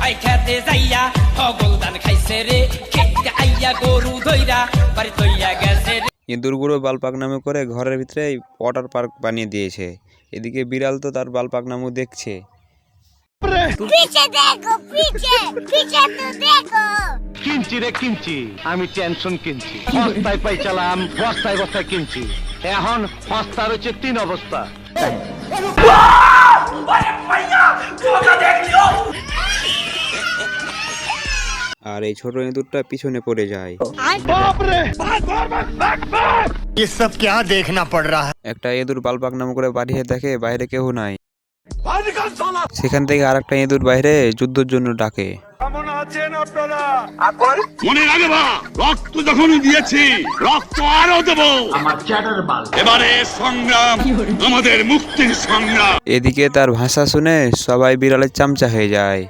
ভাই খেতে যাইয়া হগল দান খাইছে রে, খেতে আইয়া গরু ধইরা বাড়ি তৈয়া গেছে রে। ইঁদুরগুলো বালপাকনামো করে ঘরের ভিতরে ওয়াটার পার্ক বানিয়ে দিয়েছে। এদিকে বিড়াল তো তার বালপাকনামো দেখছে। पीछे देखो पीछे पीछे तो देखो কিনছি রে কিনছি, আমি টেনশন কিনছি। বস্তায় পাইছিলাম, বস্তায় বস্তায় কিনছি। এখন বস্তার হচ্ছে 3 অবস্থা। আর এই ছোট ইঁদুরটা পিছনে পড়ে যায়। ये सब क्या देखना पड़ रहा है। একটা ইঁদুর বালপাকনামো করে বাড়িয়ে দেখে বাইরে কেউ নাই। সেখান থেকে আরেকটা ইঁদুর বাইরে যুদ্ধের জন্য ডাকে। মনে রাখবা, রক্ত যখনই দিয়েছি রক্ত আরো দেবো। এবারে সংগ্রাম আমাদের মুক্তির সংগ্রাম। এদিকে তার ভাষা শুনে সবাই বিড়ালের চামচা হয়ে যায়।